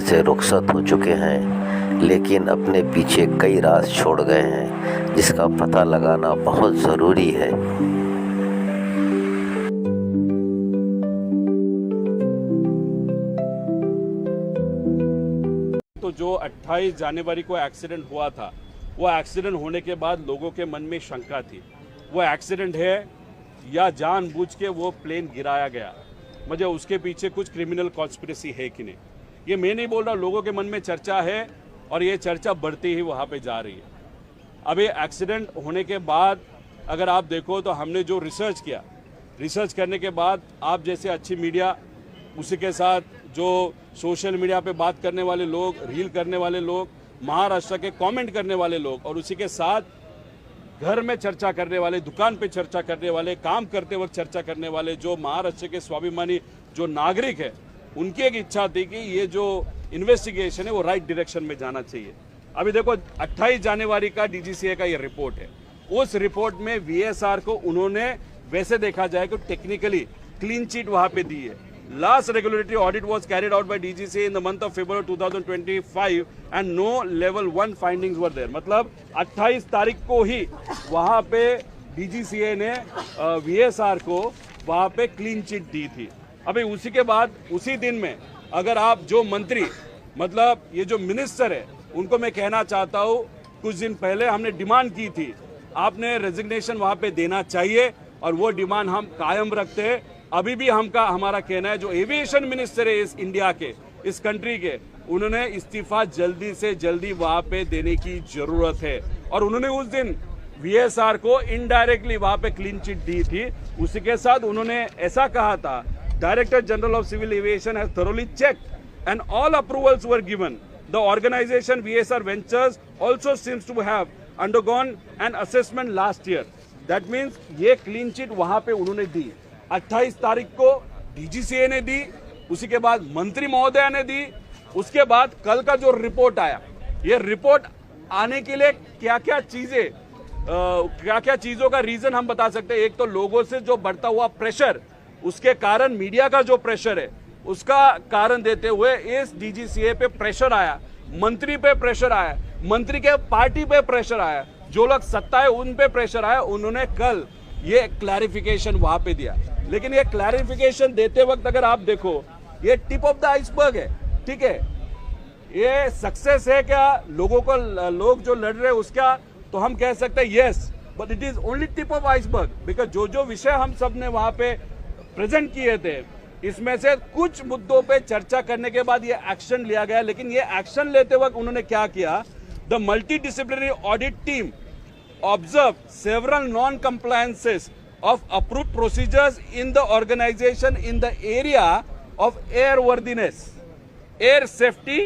से रुखसत हो चुके हैं, लेकिन अपने पीछे कई राज छोड़ गए हैं, जिसका पता लगाना बहुत ज़रूरी है। तो जो 28 जनवरी को एक्सीडेंट हुआ था, वो एक्सीडेंट होने के बाद लोगों के मन में शंका थी, वो एक्सीडेंट है या जानबूझ के वो प्लेन गिराया गया, मुझे उसके पीछे कुछ क्रिमिनल कॉन्स्पिरेसी है कि नहीं। ये मैं नहीं बोल रहा, लोगों के मन में चर्चा है और ये चर्चा बढ़ती ही वहाँ पे जा रही है। अभी एक्सीडेंट होने के बाद अगर आप देखो तो हमने जो रिसर्च किया, रिसर्च करने के बाद आप जैसे अच्छी मीडिया, उसी के साथ जो सोशल मीडिया पे बात करने वाले लोग, रील करने वाले लोग, महाराष्ट्र के कमेंट करने वाले लोग, और उसी के साथ घर में चर्चा करने वाले, दुकान पे चर्चा करने वाले, काम करते वक्त चर्चा करने वाले जो महाराष्ट्र के स्वाभिमानी जो नागरिक है, उनकी एक इच्छा थी कि ये जो इन्वेस्टिगेशन है वो राइट डायरेक्शन में जाना चाहिए। अभी देखो 28 जनवरी का डीजीसीए का ये रिपोर्ट है, उस रिपोर्ट में वीएसआर को उन्होंने वैसे देखा जाए कि टेक्निकली क्लीन चिट वहां पे दी है। Last regulatory audit was carried out by DGCA in the month of February 2025 and no level 1 findings were there। मतलब 28 तारीख को ही वहाँ पे DGCA ने VSR को वहाँ पे क्लीन चिट दी थी। अभी उसी के बाद उसी दिन में अगर आप जो मंत्री, मतलब ये जो मिनिस्टर है, उनको मैं कहना चाहता हूँ, कुछ दिन पहले हमने डिमांड की थी, आपने रेजिग्नेशन वहाँ पे देना चाहिए और वो डिमांड हम कायम रखते हैं। अभी भी हमारा कहना है जो एविएशन मिनिस्टर है इस इंडिया के, इस कंट्री के, उन्होंने इस्तीफा जल्दी से जल्दी वहां पे देने की जरूरत है। और उन्होंने उस दिन वीएसआर को इनडायरेक्टली वहां पे क्लीन चिट दी थी। उसी के साथ उन्होंने ऐसा कहा था, director general of civil aviation has thoroughly checked and all approvals were given. The organisation VSR ventures also seems to have undergone an assessment last year. That means ये क्लीन चिट वहां पे उन्होंने दी। 28 तारीख को डीजीसीए ने दी, उसी के बाद मंत्री महोदया ने दी, उसके बाद कल का जो रिपोर्ट आया, ये रिपोर्ट आने के लिए क्या क्या चीजों का रीजन हम बता सकते हैं। एक तो लोगों से जो बढ़ता हुआ प्रेशर, उसके कारण मीडिया का जो प्रेशर है उसका कारण देते हुए इस डीजीसीए पे प्रेशर आया, मंत्री पे प्रेशर आया, मंत्री के पार्टी पे प्रेशर आया, जो लोग सत्ता है उन पे प्रेशर आया। उन्होंने कल ये क्लैरिफिकेशन वहां पे दिया, लेकिन ये क्लैरिफिकेशन देते वक्त अगर आप देखो, ये टिप ऑफ द आइसबर्ग है, ठीक है। ये सक्सेस है क्या लोगों को, लोग जो लड़ रहे हैं उसका, तो हम कह सकते हैं yes, but it is only tip of iceberg. Because जो जो विषय हम सब ने वहां पे प्रेजेंट किए थे, इसमें से कुछ मुद्दों पे चर्चा करने के बाद ये एक्शन लिया गया। लेकिन ये एक्शन लेते वक्त उन्होंने क्या किया, the multi disciplinary audit team observed several non-compliances of approved procedures in the organization in the area of airworthiness, air safety,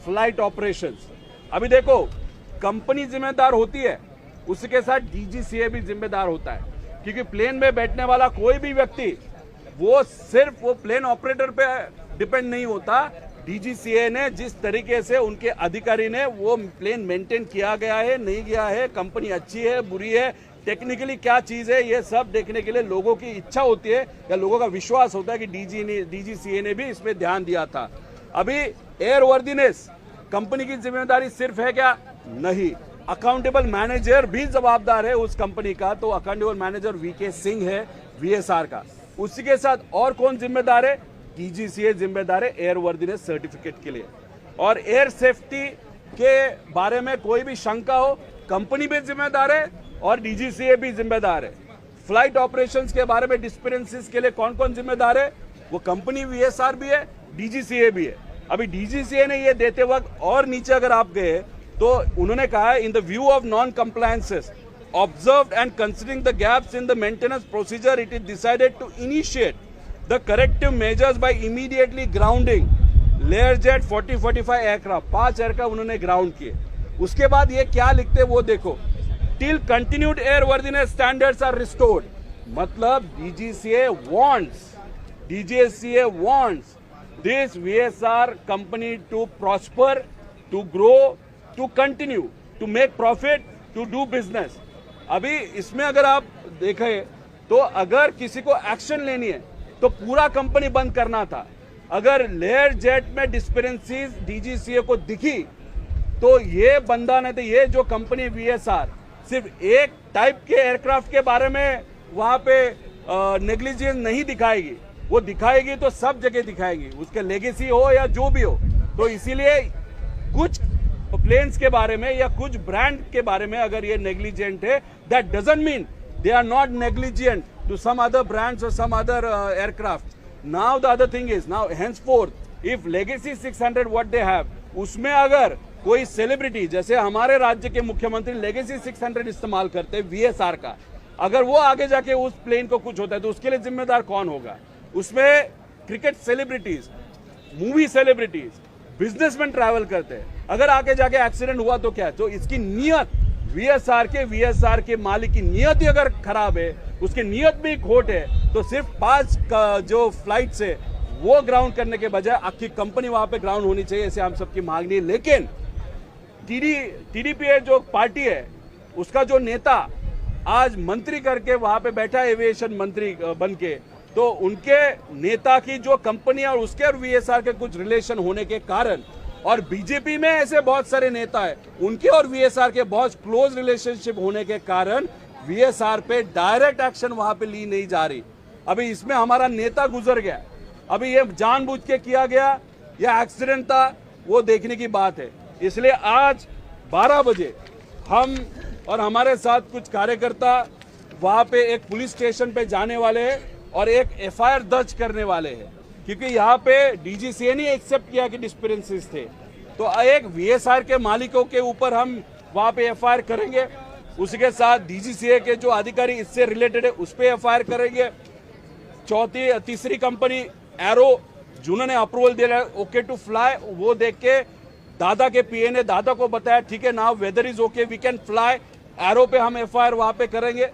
flight operations। अभी देखो, कंपनी जिम्मेदार होती है, उसके साथ डीजीसीए भी जिम्मेदार होता है, क्योंकि प्लेन में बैठने वाला कोई भी व्यक्ति वो सिर्फ वो प्लेन ऑपरेटर पे डिपेंड नहीं होता। डीजीसीए ने जिस तरीके से उनके अधिकारी ने वो प्लेन मेंटेन किया गया है, नहीं किया है, कंपनी अच्छी है, बुरी है, टेक्निकली क्या चीज है, ये सब देखने के लिए लोगों की इच्छा होती है या लोगों का विश्वास होता है कि डीजीसीए ने भी इसमें ध्यान दिया था। अभी एयरवर्दीनेस कंपनी की जिम्मेदारी सिर्फ है क्या? नहीं, अकाउंटेबल मैनेजर भी जवाबदार है उस कंपनी का। तो अकाउंटेबल मैनेजर वीके सिंह है वीएसआर का। उसी के साथ और कौन जिम्मेदार है? डीजीसीए जिम्मेदार है एयरवर्दीनेस सर्टिफिकेट के लिए। और एयर सेफ्टी के बारे में कोई भी शंका हो, कंपनी भी जिम्मेदार है और डीजीसीए भी जिम्मेदार है। फ्लाइट ऑपरेशंस के बारे में डिस्पेंसेस के लिए कौन कौन जिम्मेदार है? वो कंपनी वीएसआर भी है, डीजीसीए भी है। अभी डीजीसीए ने ये देते वक्त और नीचे अगर आप गए तो उन्होंने कहा है, in the view of non compliances observed and considering the gaps in the maintenance procedure, it is decided to initiate the corrective measures by immediately grounding Learjet 40-45 aircraft, 5 aircraft उन्होंने ग्राउंड किए। उसके बाद ये क्या लिखते हैं वो देखो, till continued airworthiness standards are restored। मतलब DGCA wants this VSR company to prosper, to grow, to continue, to make profit, to do business। अभी इसमें अगर आप देखें तो अगर किसी को एक्शन लेनी है तो पूरा कंपनी बंद करना था, अगर लेयर जेट में डिस्पेरेंसीज डीजीसीए को दिखी तो ये बंदा नहीं तो ये जो कंपनी वीएसआर सिर्फ एक टाइप के एयरक्राफ्ट के बारे में वहां पे नेग्लिजेंस नहीं दिखाएगी, वो दिखाएगी तो सब जगह दिखाएगी, उसके लेगेसी हो या जो भी हो। तो इसीलिए कुछ प्लेन्स के बारे में या कुछ ब्रांड के बारे में अगर ये नेग्लिजेंट है, that doesn't mean they are not negligent to some other brands और some other aircraft. Now the other thing is now henceforth if legacy 600 what they have, उसमें अगर कोई सेलिब्रिटी जैसे हमारे राज्य के मुख्यमंत्री लेगेसी 600 इस्तेमाल करते वीएसआर का, अगर वो आगे जाके उस प्लेन को कुछ होता है तो उसके लिए जिम्मेदार कौन होगा? उसमें cricket celebrities, movie celebrities, businessman travel करते हैं, अगर आगे जाके एक्सीडेंट हुआ तो क्या? तो इसकी नियत वीएसआर के मालिक की नियत ही अगर खराब है, उसकी नियत भी खोट है, तो सिर्फ 5 जो फ्लाइट से वो ग्राउंड करने के बजाय आखिरी कंपनी वहां पे ग्राउंड होनी चाहिए, ऐसे हम सबकी मांग नहीं है। लेकिन टीडीपी जो पार्टी है उसका जो नेता आज मंत्री करके वहां पे बैठा है, एविएशन मंत्री बन के, तो उनके नेता की जो कंपनी और उसके और वीएसआर के कुछ रिलेशन होने के कारण, और बीजेपी में ऐसे बहुत सारे नेता है उनके और वीएसआर के बहुत क्लोज रिलेशनशिप होने के कारण वीएसआर पे डायरेक्ट एक्शन वहां पे ली नहीं जा रही। अभी इसमें हमारा नेता गुजर गया, अभी ये जानबूझ के किया गया या एक्सीडेंट था वो देखने की बात है। इसलिए आज 12 बजे हम और हमारे साथ कुछ कार्यकर्ता वहां पे एक पुलिस स्टेशन पे जाने वाले हैं और एक एफआईआर दर्ज करने वाले हैं, क्योंकि यहाँ पे डीजीसीए ने एक्सेप्ट किया कि डिस्पेरेंसीज थे। तो एक वीएसआर के मालिकों के ऊपर हम वहां पे एफआईआर करेंगे, उसके साथ डीजीसीए के जो अधिकारी इससे रिलेटेड है उस पर एफआईआर करेंगे। तीसरी कंपनी एरो जिन्होंने अप्रूवल दिया ओके टू फ्लाई, वो देख के दादा के पीए ने दादा को बताया ठीक है now weather is okay we can fly, एरो पे हम एफआईआर वहां पे करेंगे।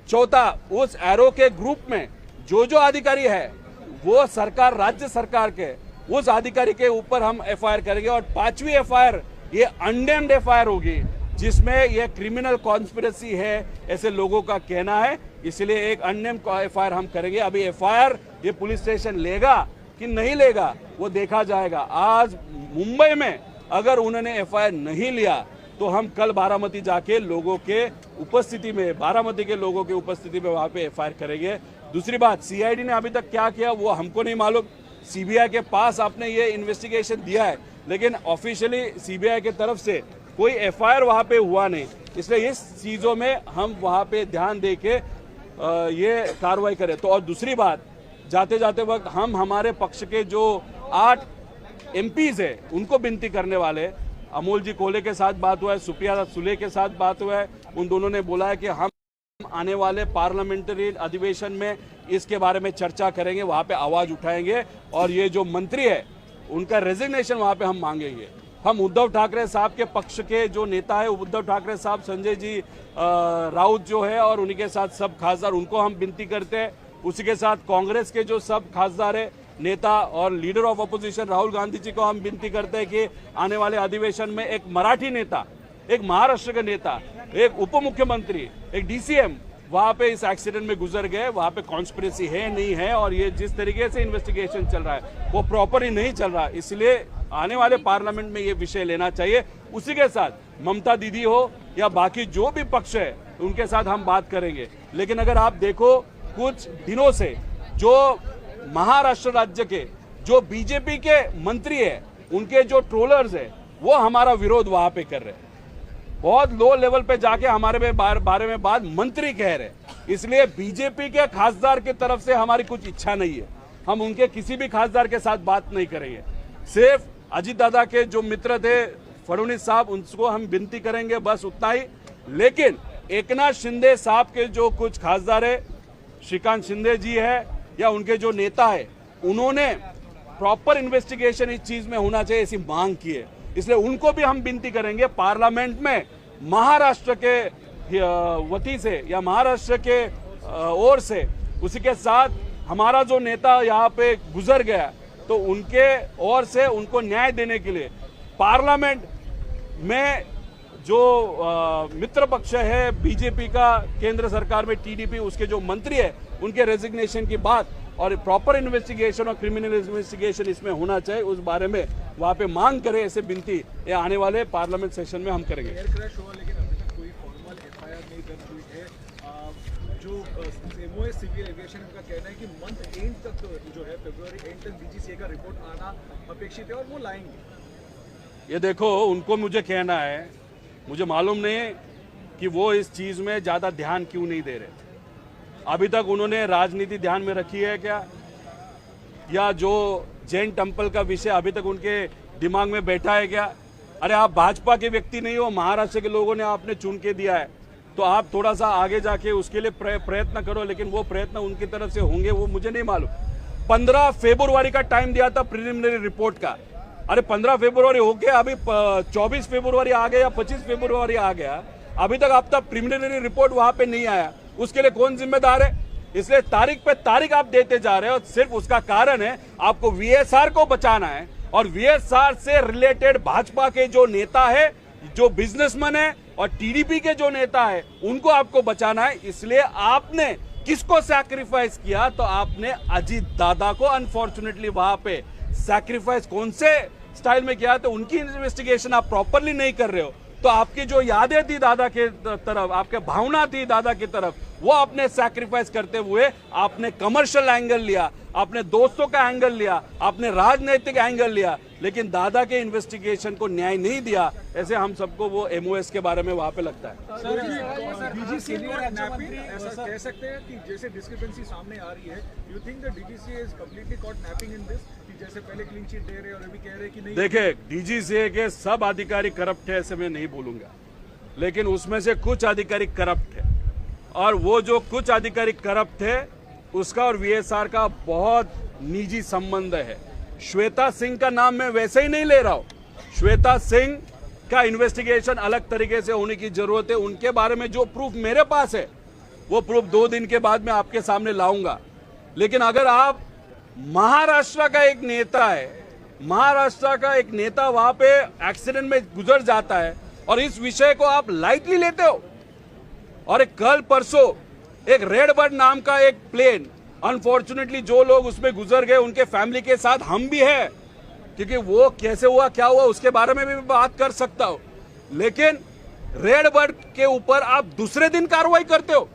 चौथा, उस एरो के ग्रुप में जो अधिकारी है वो सरकार, राज्य सरकार के उस अधिकारी के ऊपर हम एफआईआर करेंगे। और 5वीं एफआईआर ये अननेम्ड एफआईआर होगी, जिसमें ये क्रिमिनल कॉन्स्पिरेसी है ऐसे लोगों का कहना है, इसलिए एक अननेम्ड एफआईआर हम करेंगे। अभी एफआईआर ये पुलिस स्टेशन लेगा कि नहीं लेगा वो देखा जाएगा। आज मुंबई में अगर उन्होंने एफआईआर नहीं लिया तो हम कल बारामती जाके लोगों के उपस्थिति में, बारामती के लोगों के उपस्थिति में वहां पे एफआईआर करेंगे। दूसरी बात, सीआईडी ने अभी तक क्या किया वो हमको नहीं मालूम। सीबीआई के पास आपने ये इन्वेस्टिगेशन दिया है, लेकिन ऑफिशियली सीबीआई की तरफ से कोई एफआईआर वहां पे हुआ नहीं, इसलिए इस चीजों में हम वहां पे ध्यान दे के ये कार्रवाई करें। तो और दूसरी बात, जाते जाते वक्त हम हमारे पक्ष के जो 8 एमपीज है उनको विनती करने वाले, अमोल जी कोले के साथ बात हुआ है, सुप्रिया सुले के साथ बात हुआ है, उन दोनों ने बोला है कि हम आने वाले पार्लियामेंट्री अधिवेशन में इसके बारे में चर्चा करेंगे, वहां पे आवाज उठाएंगे और ये जो मंत्री है उनका रेजिग्नेशन वहां पे हम मांगेंगे। हम उद्धव ठाकरे साहब के पक्ष के जो नेता है उद्धव ठाकरे साहब, संजय जी राउत जो है और उन्हीं के साथ सब खासदार, उनको हम विनती करते हैं। उसी के साथ कांग्रेस के जो सब खासदार है नेता और leader of opposition Rahul Gandhi ji को हम विनती करते हैं कि आने वाले अधिवेशन में एक मराठी नेता, एक महाराष्ट्र का नेता, एक उप मुख्यमंत्री, एक डीसीएम वहां पे इस एक्सीडेंट में गुजर गए, वहां पे कॉन्स्पिरेसी है नहीं है, और ये जिस तरीके से इन्वेस्टिगेशन चल रहा है वो प्रॉपर ही नहीं चल रहा, इसलिए आने वाले पार्लियामेंट में ये विषय लेना चाहिए। उसी के साथ ममता दीदी हो या बाकी जो भी पक्ष है उनके साथ हम बात करेंगे। लेकिन अगर आप देखो कुछ दिनों से जो महाराष्ट्र राज्य के जो बीजेपी के मंत्री है उनके जो ट्रोलर्स है वो हमारा विरोध वहां पे कर रहे हैं, बहुत लो लेवल पे जाके हमारे बारे में बात मंत्री कह रहे हैं। इसलिए बीजेपी के खासदार की तरफ से हमारी कुछ इच्छा नहीं है, हम उनके किसी भी खासदार के साथ बात नहीं करेंगे। सिर्फ अजीत दादा के जो मित्र थे फडणवीस साहब, उनको हम विनती करेंगे, बस उतना ही। लेकिन एकनाथ शिंदे साहब के जो कुछ खासदार है, श्रीकांत शिंदे जी है या उनके जो नेता है, उन्होंने प्रॉपर इन्वेस्टिगेशन इस चीज में होना चाहिए ऐसी मांग की है, इसलिए उनको भी हम विनती करेंगे पार्लियामेंट में महाराष्ट्र के वती से या महाराष्ट्र के ओर से। उसी के साथ हमारा जो नेता यहाँ पे गुजर गया तो उनके ओर से उनको न्याय देने के लिए पार्लियामेंट में जो मित्र पक्ष है बीजेपी का, केंद्र सरकार में टीडीपी, उसके जो मंत्री है उनके रेजिग्नेशन की बात और प्रॉपर इन्वेस्टिगेशन और क्रिमिनल इन्वेस्टिगेशन इसमें होना चाहिए, उस बारे में वहाँ पे मांग करें। ऐसे विनती ये आने वाले पार्लियामेंट सेशन में हम करेंगे। एयर क्रैश हुआ लेकिन अभी तक कोई फॉर्मल एफआईआर नहीं दर्ज हुई है। जो एमओएस सिविल एविएशन का कहना है कि मंथ एंड तक जो है फरवरी एंड तक डीजीसीए का रिपोर्ट आना अपेक्षित है और वो लाएंगे। ये देखो, उनको मुझे कहना है, मुझे मालूम नहीं कि वो इस चीज़ में ज़्यादा ध्यान क्यों नहीं दे रहे। अभी तक उन्होंने राजनीति ध्यान में रखी है क्या, या जो जैन टेम्पल का विषय अभी तक उनके दिमाग में बैठा है क्या? अरे आप भाजपा के व्यक्ति नहीं हो, महाराष्ट्र के लोगों ने आपने चुन के दिया है, तो आप थोड़ा सा आगे जाके उसके लिए प्रयत्न करो। लेकिन वो प्रयत्न उनकी तरफ से होंगे वो मुझे नहीं मालूम। 15 फरवरी का टाइम दिया था प्रिलिमिनरी रिपोर्ट का। अरे 15 फरवरी हो गया, अभी 24 फरवरी आ गया या 25 फरवरी आ गया, अभी तक अब तक प्रिलिमिनरी रिपोर्ट वहां पे नहीं आया। उसके लिए कौन जिम्मेदार है? इसलिए तारीख पे तारीख आप देते जा रहे हो। सिर्फ उसका कारण है आपको वीएसआर को बचाना है, और वीएसआर से रिलेटेड भाजपा के जो नेता है, जो बिजनेसमैन है, और टीडीपी के जो नेता है, उनको आपको बचाना है। इसलिए आपने किसको सैक्रिफाइस किया? तो आपने अजीत दादा को अनफॉर्चुनेटली वहां पे सैक्रिफाइस कौन से स्टाइल में किया? तो उनकी इन्वेस्टिगेशन आप प्रॉपरली नहीं कर रहे हो। तो आपकी जो यादें थी दादा के तरफ, आपके भावना थी दादा की तरफ, वो आपने सैक्रिफाइस करते हुए आपने कमर्शियल एंगल लिया, आपने दोस्तों का एंगल लिया, आपने राजनीतिक एंगल लिया, लेकिन दादा के इन्वेस्टिगेशन को न्याय नहीं दिया। ऐसे हम सबको वो एमओएस के बारे में वहां पे लगता है। ऐसा कह सकते हैं कि जैसे डिस्क्रिपेंसी सामने आ रही है, you think the DGCA is completely caught napping in this, कि जैसे पहले क्लीन चिट दे रहे और अभी कह रहे कि नहीं? देखिए, डीजीसीए के सब अधिकारी करप्ट है ऐसे मैं नहीं बोलूंगा, लेकिन उसमें से कुछ अधिकारी करप्ट है, और वो जो कुछ अधिकारी करप्ट है उसका और वीएसआर का बहुत निजी संबंध है। श्वेता सिंह का नाम मैं वैसे ही नहीं ले रहा हूं। श्वेता सिंह का इन्वेस्टिगेशन अलग तरीके से होने की जरूरत है। उनके बारे में जो प्रूफ मेरे पास है वो प्रूफ 2 दिन के बाद मैं आपके सामने लाऊंगा। लेकिन अगर आप महाराष्ट्र का एक नेता है, महाराष्ट्र का एक नेता वहां पे एक्सीडेंट में गुजर जाता है और इस विषय को आप लाइटली लेते हो, और कल परसों एक रेड बर्ड नाम का एक प्लेन, अनफॉर्चुनेटली जो लोग उसमें गुजर गए उनके फैमिली के साथ हम भी हैं, क्योंकि वो कैसे हुआ क्या हुआ उसके बारे में भी बात कर सकता हूं। लेकिन रेड बर्ड के ऊपर आप दूसरे दिन कार्रवाई करते हो,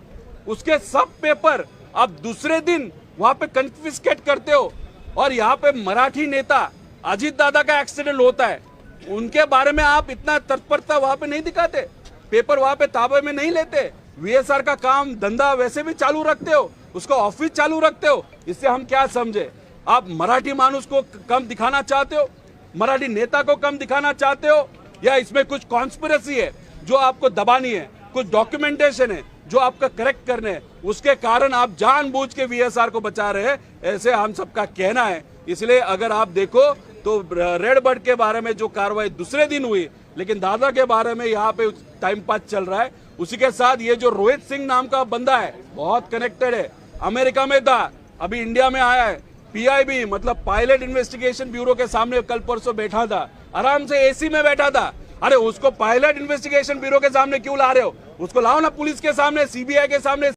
उसके सब पेपर आप दूसरे दिन वहां पे कन्फिस्केट करते हो, और यहाँ पे मराठी नेता अजीत दादा का एक्सीडेंट होता है, उनके बारे में आप इतना तत्परता वहां पे नहीं दिखाते, पेपर वहां पे ताबे में नहीं लेते। वीएसआर का काम धंधा वैसे भी चालू रखते हो, उसका ऑफिस चालू रखते हो। इससे हम क्या समझे? आप मराठी मानुस को कम दिखाना चाहते हो, मराठी नेता को कम दिखाना चाहते हो, या इसमें कुछ कॉन्स्पिरेसी है जो आपको दबानी है, कुछ डॉक्यूमेंटेशन है जो आपका करेक्ट करने है, उसके कारण आप जानबूझ के वीएसआर को बचा रहे हैं, ऐसे हम सबका कहना है। इसलिए अगर आप देखो तो रेड बर्ड के बारे में जो कार्रवाई दूसरे दिन हुई, लेकिन दादा के बारे में यहाँ पे टाइम पास चल रहा है। उसी के साथ ये जो रोहित सिंह नाम का बंदा है बहुत कनेक्टेड है, अमेरिका में था, अभी इंडिया में आया है, पीआईबी मतलब पायलट इन्वेस्टिगेशन ब्यूरो के सामने कल परसों बैठा था, आराम से एसी में बैठा था। अरे उसको पायलट इन्वेस्टिगेशन ब्यूरो के सामने क्यों ला रहे हो? उसको लाओ ना पुलिस के सामने, सीबीआई के सामने।